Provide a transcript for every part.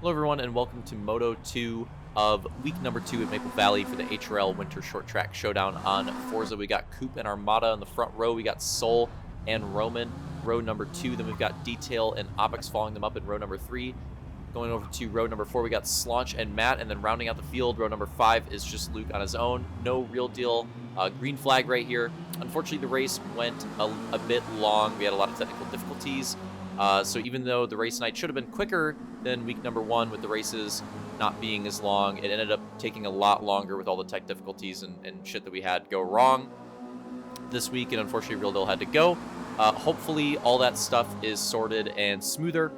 Hello everyone and welcome to Moto 2 of week number 2 at Maple Valley for the HRL Winter Short Track Showdown on Forza. We got Coop and Armada in the front row. We got Soul and Roman, row number 2. Then we've got Detail and Opix following them up in row number 3. Going over to row number 4, we got Slaunch and Matt. And then rounding out the field, row number 5 is just Luke on his own. No real deal. Green flag right here. Unfortunately, the race went a bit long. We had a lot of technical difficulties. So even though the race night should have been quicker than week number 1 with the races not being as long, it ended up taking a lot longer with all the tech difficulties and shit that we had go wrong this week, and unfortunately Real Deal had to go. Hopefully all that stuff is sorted and smoother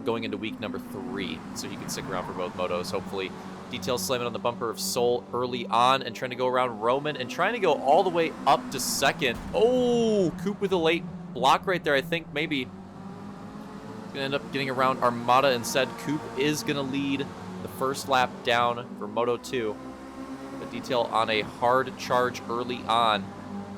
going into week number 3, so he can stick around for both motos. Hopefully Detail slamming on the bumper of Soul early on and trying to go around Roman and trying to go all the way up to second. Oh, Coop with a late block right there. I think maybe gonna end up getting around Armada instead. Coop is gonna lead the first lap down for Moto 2. The Detail on a hard charge early on,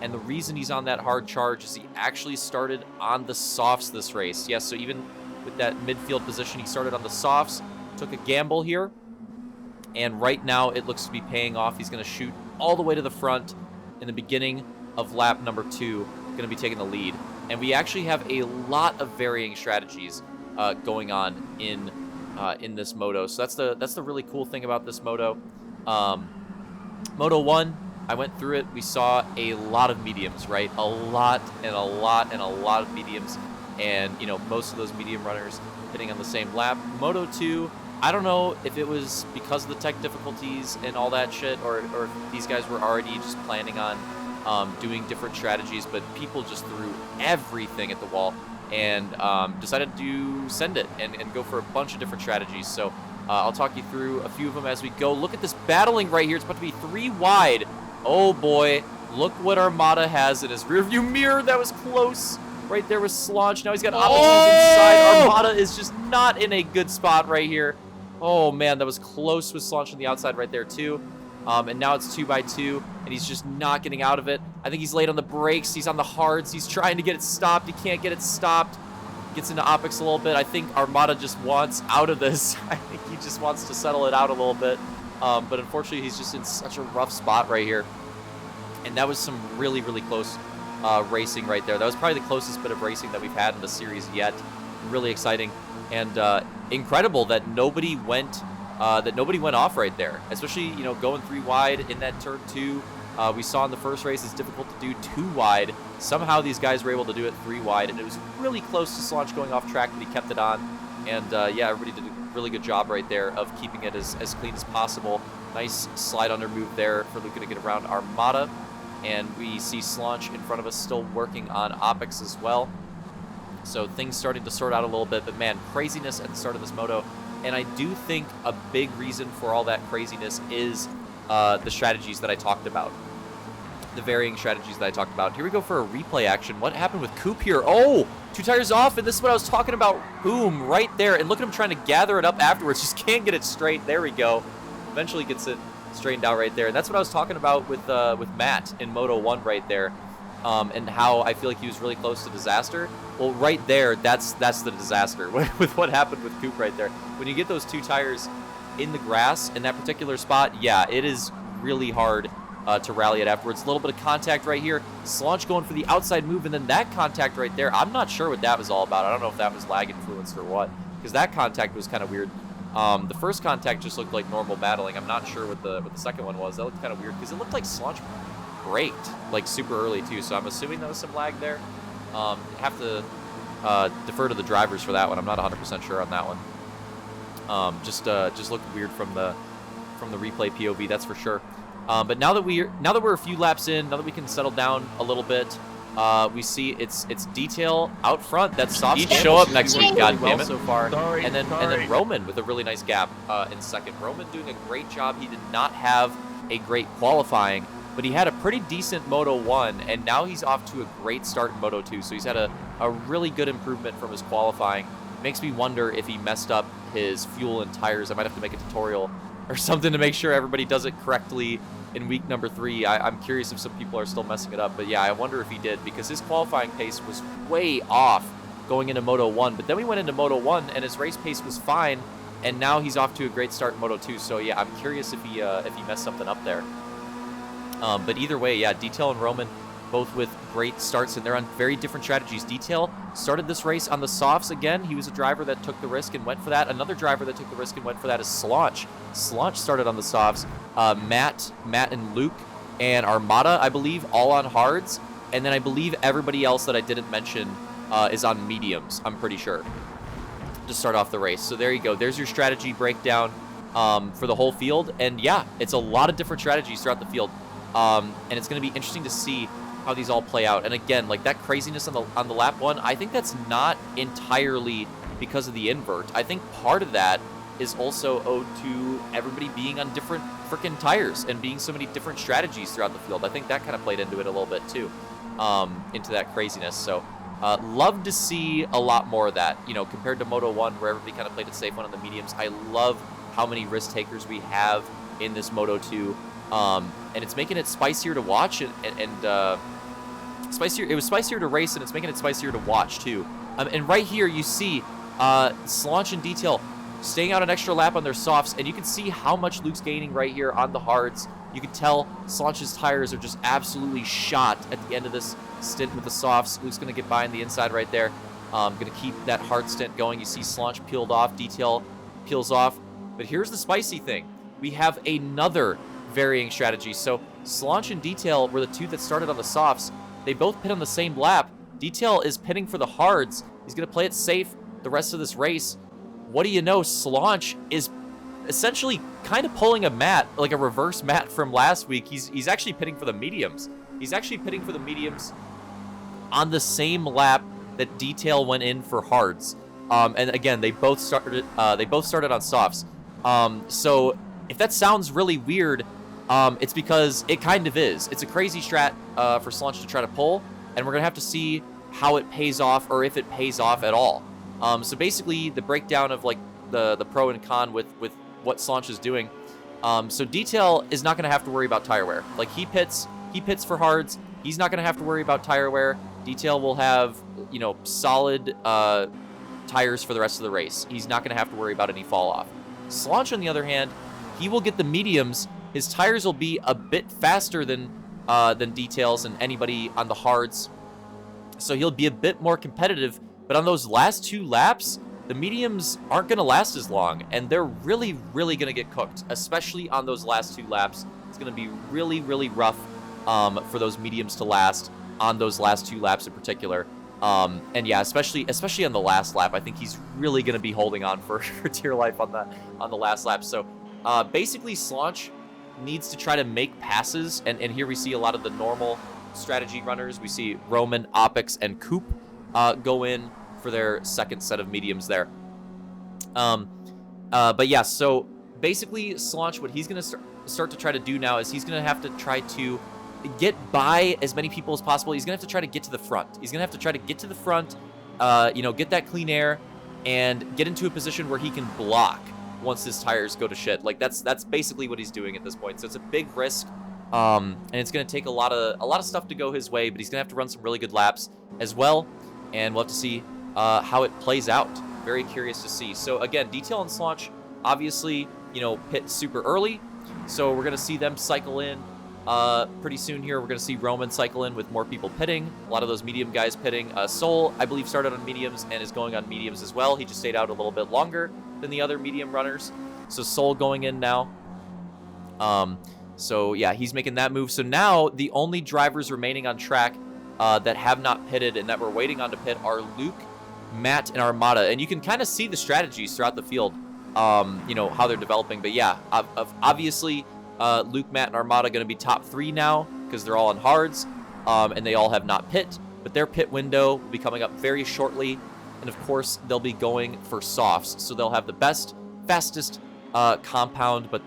and the reason he's on that hard charge is he actually started on the softs this race. Yes, so even with that midfield position, he started on the softs, took a gamble here, and right now it looks to be paying off. He's gonna shoot all the way to the front in the beginning of lap number 2, gonna be taking the lead. And we actually have a lot of varying strategies going on in this moto. So that's the really cool thing about this moto. Moto 1, I went through it. We saw a lot of mediums, right? A lot and a lot and a lot of mediums. And, you know, most of those medium runners hitting on the same lap. Moto 2, I don't know if it was because of the tech difficulties and all that shit, or if these guys were already just planning on doing different strategies, but people just threw everything at the wall and decided to send it and go for a bunch of different strategies. So I'll talk you through a few of them as we go. Look at this battling right here. It's about to be 3 wide. Oh boy, look what Armada has in his rearview mirror. That was close right there with Slaunch. Now he's got Opix inside. Armada is just not in a good spot right here. Oh man, that was close with Slaunch on the outside right there too. And now it's 2x2, and he's just not getting out of it. I think he's late on the brakes. He's on the hards. He's trying to get it stopped. He can't get it stopped. Gets into Opix a little bit. I think Armada just wants out of this. I think he just wants to settle it out a little bit. But unfortunately, he's just in such a rough spot right here. And that was some really, really close racing right there. That was probably the closest bit of racing that we've had in the series yet. Really exciting and incredible that nobody went off right there, especially, you know, going 3 wide in that turn 2. We saw in the first race it's difficult to do 2 wide. Somehow these guys were able to do it 3 wide, and it was really close to Slaunch going off track, but he kept it on. And yeah, everybody did a really good job right there of keeping it as clean as possible. Nice slide under move there for Luke to get around Armada. And we see Slaunch in front of us still working on Opix as well. So things starting to sort out a little bit, but man, craziness at the start of this moto. And I do think a big reason for all that craziness is the strategies that I talked about. The varying strategies that I talked about. Here we go for a replay action. What happened with Coop here? Oh, 2 tires off, and this is what I was talking about. Boom, right there. And look at him trying to gather it up afterwards. Just can't get it straight. There we go. Eventually gets it straightened out right there. And that's what I was talking about with Matt in Moto 1 right there. And how I feel like he was really close to disaster. Well, right there, that's the disaster with what happened with Coop right there. When you get those 2 tires in the grass in that particular spot, yeah, it is really hard to rally it afterwards. A little bit of contact right here. Slaunch going for the outside move, and then that contact right there, I'm not sure what that was all about. I don't know if that was lag influenced or what, because that contact was kind of weird. The first contact just looked like normal battling. I'm not sure what the second one was. That looked kind of weird, because it looked like Slaunch braked like super early too, so I'm assuming there was some lag there. Have to defer to the drivers for that one. I'm not 100% sure on that one. Just looked weird from the replay POV, that's for sure. But now that we're a few laps in, now that we can settle down a little bit, we see it's Detail out front. That's soft. He'd show up next week, goddammit, so far. And then Roman with a really nice gap in second. Roman doing a great job. He did not have a great qualifying, but he had a pretty decent Moto 1, and now he's off to a great start in Moto 2. So he's had a really good improvement from his qualifying. Makes me wonder if he messed up his fuel and tires. I might have to make a tutorial or something to make sure everybody does it correctly in week number 3. I'm curious if some people are still messing it up, but yeah, I wonder if he did, because his qualifying pace was way off going into Moto 1. But then we went into Moto 1, and his race pace was fine and now he's off to a great start in Moto 2. So yeah, I'm curious if he messed something up there. But either way, yeah, Detail and Roman both with great starts, and they're on very different strategies. Detail started this race on the softs again. He was a driver that took the risk and went for that. Another driver that took the risk and went for that is Slaunch. Slaunch started on the softs. Matt and Luke and Armada, I believe, all on hards. And then I believe everybody else that I didn't mention is on mediums, I'm pretty sure, to start off the race. So there you go. There's your strategy breakdown for the whole field. And yeah, it's a lot of different strategies throughout the field. And it's going to be interesting to see how these all play out. And again, like that craziness on the lap 1, I think that's not entirely because of the invert. I think part of that is also owed to everybody being on different freaking tires and being so many different strategies throughout the field. I think that kind of played into it a little bit too, into that craziness. So love to see a lot more of that, you know, compared to Moto 1 where everybody kind of played it safe one on the mediums. I love how many risk takers we have in this Moto 2. And it's making it spicier to watch and spicier. It was spicier to race, and it's making it spicier to watch too. And right here you see Slaunch and Detail staying out an extra lap on their softs, and you can see how much Luke's gaining right here on the hards. You can tell Slaunch's tires are just absolutely shot at the end of this stint with the softs. Luke's going to get by on the inside right there. Going to keep that hard stint going. You see Slaunch peeled off, Detail peels off. But here's the spicy thing. We have another varying strategy. So Slaunch and Detail were the two that started on the softs. They both pit on the same lap. Detail is pitting for the hards. He's going to play it safe the rest of this race. What do you know? Slaunch is essentially kind of pulling a Matt, like a reverse Matt from last week. He's actually pitting for the mediums. He's actually pitting for the mediums on the same lap that Detail went in for hards. And again, they both started on softs. So if that sounds really weird, it's because it kind of is. It's a crazy strat for Slaunch to try to pull, and we're going to have to see how it pays off, or if it pays off at all. So basically, the breakdown of like the pro and con with what Slaunch is doing. So Detail is not going to have to worry about tire wear. Like he pits for hards. He's not going to have to worry about tire wear. Detail will have, you know, solid tires for the rest of the race. He's not going to have to worry about any fall off. Slaunch, on the other hand, he will get the mediums. His tires will be a bit faster than Details and anybody on the hards, so he'll be a bit more competitive. But on those last 2 laps, the mediums aren't going to last as long, and they're really, really going to get cooked, especially on those last 2 laps. It's going to be really, really rough for those mediums to last on those last 2 laps in particular. And yeah, especially on the last lap, I think he's really going to be holding on for dear life on the last lap. So basically, Slaunch needs to try to make passes, and here we see a lot of the normal strategy runners. We see Roman, Opix, and Coop go in for their second set of mediums there. But yeah, so basically Slaunch, what he's going to start to try to do now is he's going to have to try to get by as many people as possible. He's going to have to try to get to the front. He's going to have to try to get to the front, you know, get that clean air, and get into a position where he can block once his tires go to shit. Like that's basically what he's doing at this point. So it's a big risk, and it's going to take a lot of stuff to go his way. But he's going to have to run some really good laps as well, and we'll have to see how it plays out. Very curious to see. So again, Detail and Slaunch, obviously, you know, pit super early, so we're going to see them cycle in pretty soon here. We're going to see Roman cycle in with more people pitting. A lot of those medium guys pitting. Soul, I believe, started on mediums and is going on mediums as well. He just stayed out a little bit longer than the other medium runners. So Soul going in now. So yeah, he's making that move. So now the only drivers remaining on track that have not pitted and that we're waiting on to pit are Luke, Matt, and Armada. And you can kind of see the strategies throughout the field, you know, how they're developing. But yeah, obviously, Luke, Matt, and Armada going to be top 3 now because they're all on hards, and they all have not pit. But their pit window will be coming up very shortly. And of course, they'll be going for softs. So they'll have the best, fastest compound, but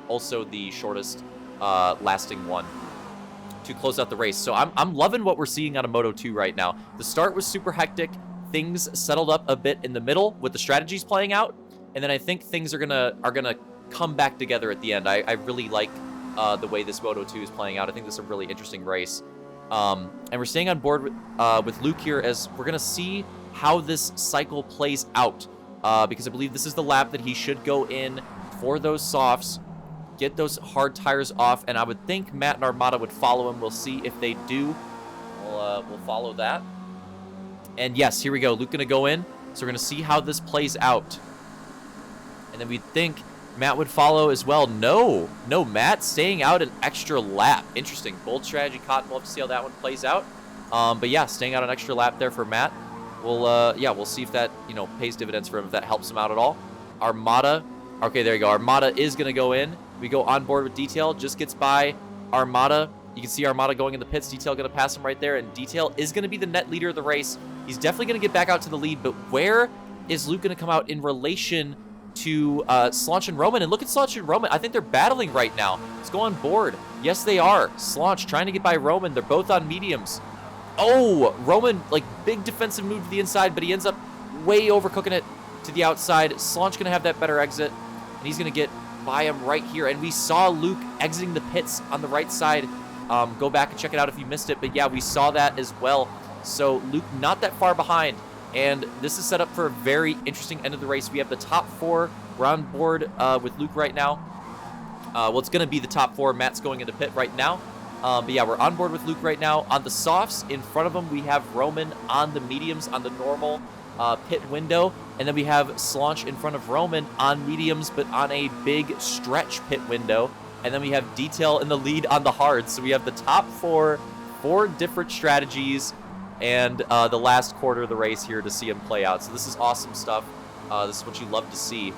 also the shortest lasting one to close out the race. So I'm loving what we're seeing out of Moto 2 right now. The start was super hectic. Things settled up a bit in the middle with the strategies playing out, and then I think things are gonna come back together at the end. I really like the way this Moto 2 is playing out. I think this is a really interesting race, and we're staying on board with Luke here as we're gonna see how this cycle plays out because I believe this is the lap that he should go in for those softs, get those hard tires off, and I would think Matt and Armada would follow him. We'll see if they do. We'll follow that. And yes, here we go. Luke gonna go in. So we're gonna see how this plays out. And then we'd think Matt would follow as well. No, Matt staying out an extra lap. Interesting. Bold strategy, Cotton. We'll have to see how that one plays out. But yeah, staying out an extra lap there for Matt. We'll see if that, pays dividends for him, if that helps him out at all. Armada. Okay, there you go. Armada is gonna go in. We go on board with Detail. Just gets by Armada. You can see Armada going in the pits. Detail going to pass him right there. And Detail is going to be the net leader of the race. He's definitely going to get back out to the lead. But where is Luke going to come out in relation to Slaunch and Roman? And look at Slaunch and Roman. I think they're battling right now. Let's go on board. Yes, they are. Slaunch trying to get by Roman. They're both on mediums. Oh, Roman, big defensive move to the inside, but he ends up way overcooking it to the outside. Slaunch going to have that better exit. And he's going to get by him right here. And we saw Luke exiting the pits on the right side. Go back and check it out if you missed it. But yeah, we saw that as well. So Luke not that far behind. And this is set up for a very interesting end of the race. We have the top 4. We're on board with Luke right now. Well, it's going to be the top 4. Matt's going into pit right now. But yeah, we're on board with Luke right now. On the softs, in front of him, we have Roman on the mediums on the normal pit window. And then we have Slaunch in front of Roman on mediums, but on a big stretch pit window. And then we have Detail in the lead on the hards. So we have the top 4 different strategies, and the last quarter of the race here to see them play out. So this is awesome stuff. This is what you love to see.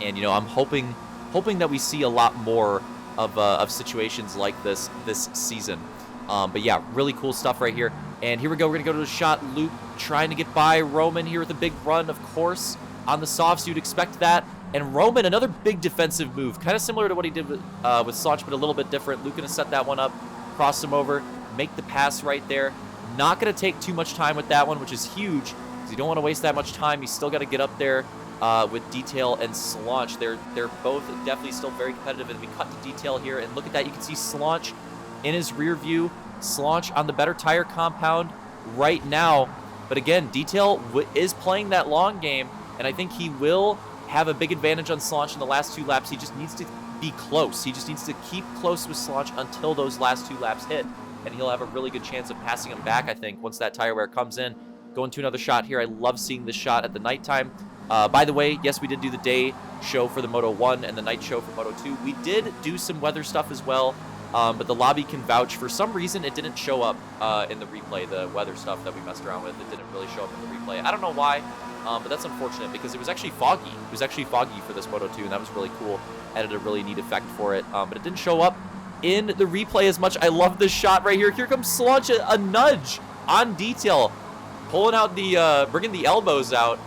And, I'm hoping that we see a lot more of situations like this season. But yeah, really cool stuff right here. And here we go. We're going to go to the shot. Luke trying to get by Roman here with a big run, of course. On the softs, you'd expect that. And Roman, another big defensive move, kind of similar to what he did with Slaunch, but a little bit different. Luke going to set that one up, cross him over, make the pass right there. Not going to take too much time with that one, which is huge, because you don't want to waste that much time. You still got to get up there with Detail and Slaunch. They're both definitely still very competitive, and we cut to Detail here. And look at that. You can see Slaunch in his rear view. Slaunch on the better tire compound right now. But again, Detail is playing that long game, and I think he will have a big advantage on Slaunch in the last 2 laps. He just needs to be close. He just needs to keep close with Slaunch until those last 2 laps hit, and he'll have a really good chance of passing him back, I think, once that tire wear comes in. Going to another shot here. I love seeing this shot at the nighttime. By the way, yes, we did do the day show for the Moto 1 and the night show for Moto 2. We did do some weather stuff as well, but the lobby can vouch. For some reason, it didn't show up in the replay, the weather stuff that we messed around with. It didn't really show up in the replay. I don't know why. But that's unfortunate because it was actually foggy. It was actually foggy for this Moto 2, and that was really cool. Added a really neat effect for it. But it didn't show up in the replay as much. I love this shot right here. Here comes Slaunch, a nudge on Detail. Pulling out bringing the elbows out.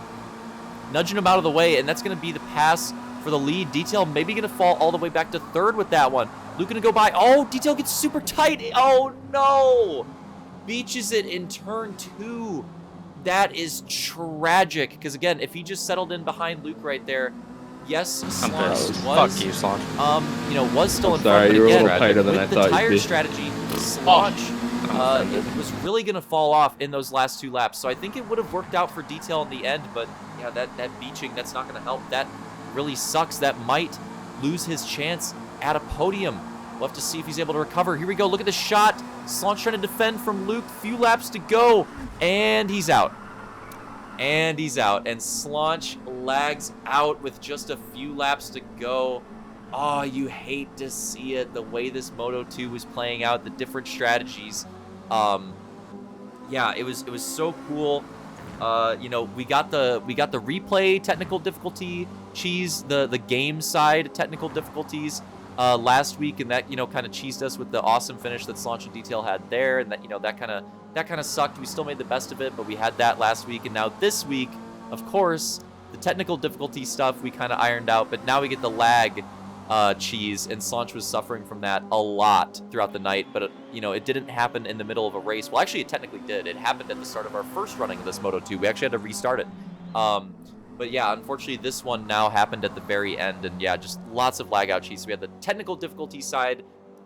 Nudging him out of the way, and that's going to be the pass for the lead. Detail maybe going to fall all the way back to 3rd with that one. Luke going to go by. Oh, Detail gets super tight. Oh, no. Beaches it in turn 2. That is tragic, because again, if he just settled in behind Luke right there, yes, Slaunch was, fuck you, Slaunch. Was still in front. Sorry, you were a little tighter than I with thought the tire you'd be. strategy, Slaunch it was really going to fall off in those last 2 laps. So I think it would have worked out for Detail in the end, but yeah, that beaching, that's not going to help. That really sucks. That might lose his chance at a podium. We'll have to see if he's able to recover. Here we go. Look at the shot. Slaunch trying to defend from Luke. Few laps to go. And he's out. And he's out. And Slaunch lags out with just a few laps to go. Oh, you hate to see it. The way this Moto 2 was playing out. The different strategies. Yeah, it was so cool. We got the replay technical difficulty cheese, the game side technical difficulties last week, and that kind of cheesed us with the awesome finish that Slaunch and Detail had there, and that kind of sucked. We still made the best of it, but we had that last week, and now this week, of course, the technical difficulty stuff we kind of ironed out, but now we get the lag cheese, and Slaunch was suffering from that a lot throughout the night, but it didn't happen in the middle of a race. Well, actually, it technically did. It happened at the start of our first running of this Moto 2. We actually had to restart it. But yeah, unfortunately, this one now happened at the very end, and yeah, just lots of lag out cheese. So we had the technical difficulty side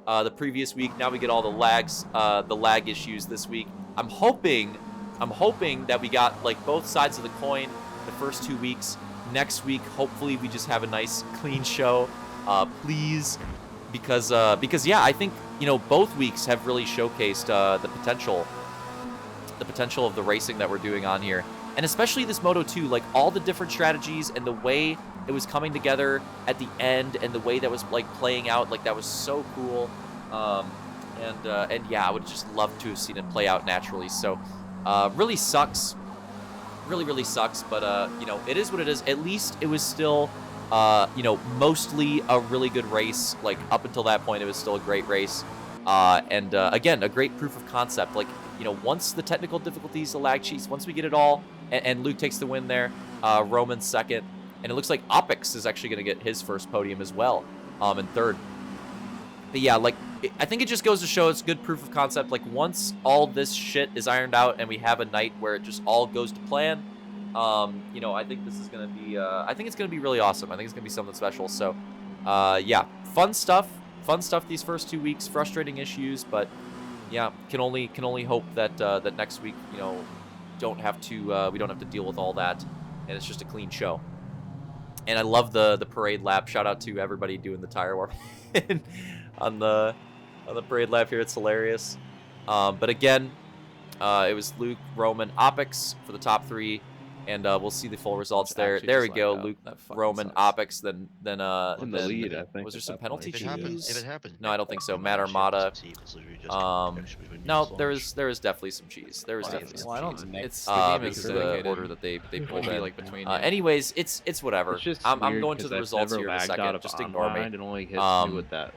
the previous week. Now we get all the lag issues this week. I'm hoping that we got both sides of the coin the first 2 weeks. Next week, hopefully, we just have a nice, clean show. Please, because yeah, I think, you know, both weeks have really showcased the potential of the racing that we're doing on here. And especially this Moto 2, like all the different strategies and the way it was coming together at the end and the way that was like playing out, like that was so cool. And yeah, I would just love to have seen it play out naturally. So really sucks. Really sucks. But, you know, it is what it is. At least it was still, you know, mostly a really good race. Like up until that point, it was still a great race. And again, a great proof of concept. Like, you know, once the technical difficulties, the lag cheats, once we get it all, and Luke takes the win there, Roman second, and it looks like Opix is actually going to get his first podium as well, in third. But yeah, like, I think it just goes to show it's good proof of concept. Like, once all this shit is ironed out and we have a night where it just all goes to plan, you know, I think this is going to be, I think it's going to be really awesome. I think it's going to be something special. So, yeah, fun stuff these first 2 weeks, frustrating issues, but yeah, can only hope that that next week, you know, we don't have to deal with all that, and it's just a clean show. And I love the parade lap. Shout out to everybody doing the tire warp on the parade lap here. It's hilarious. But again, it was Luke, Roman, Opix for the top 3. And we'll see the full results there. There we go. Luke, Roman, Opix, then in the lead, I think. Was there some penalty cheese? If it happens. No, I don't think so. Matt Armada. No, there is definitely some cheese. There is definitely some cheese. It's the game is because of the order that they pulled in. like between. Anyways, it's whatever. I'm going to the results here in a second. Just ignore me.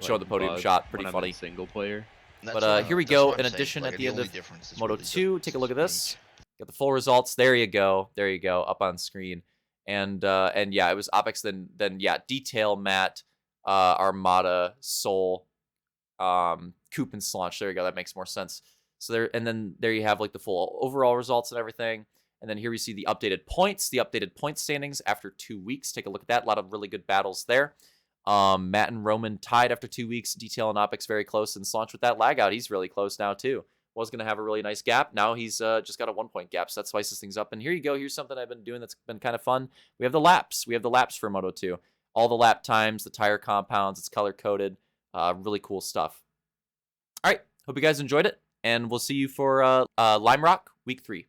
Show the podium shot. Pretty funny. Single player. But here we go. In addition, at the end of Moto 2, take a look at this. Got the full results. There you go. There you go. Up on screen. And yeah, it was Opix, then yeah, Detail, Matt, Armada, Soul, Coop, and Slaunch. There you go. That makes more sense. So there you have like the full overall results and everything. And then here we see the updated point standings after 2 weeks. Take a look at that. A lot of really good battles there. Matt and Roman tied after 2 weeks. Detail and Opix very close, and Slaunch with that lag out. He's really close now too. Was going to have a really nice gap. Now he's just got a 1 point gap, so that spices things up. And here you go. Here's something I've been doing that's been kind of fun. We have the laps. For Moto 2. All the lap times, the tire compounds. It's color-coded. Really cool stuff. All right. Hope you guys enjoyed it, and we'll see you for Lime Rock Week 3.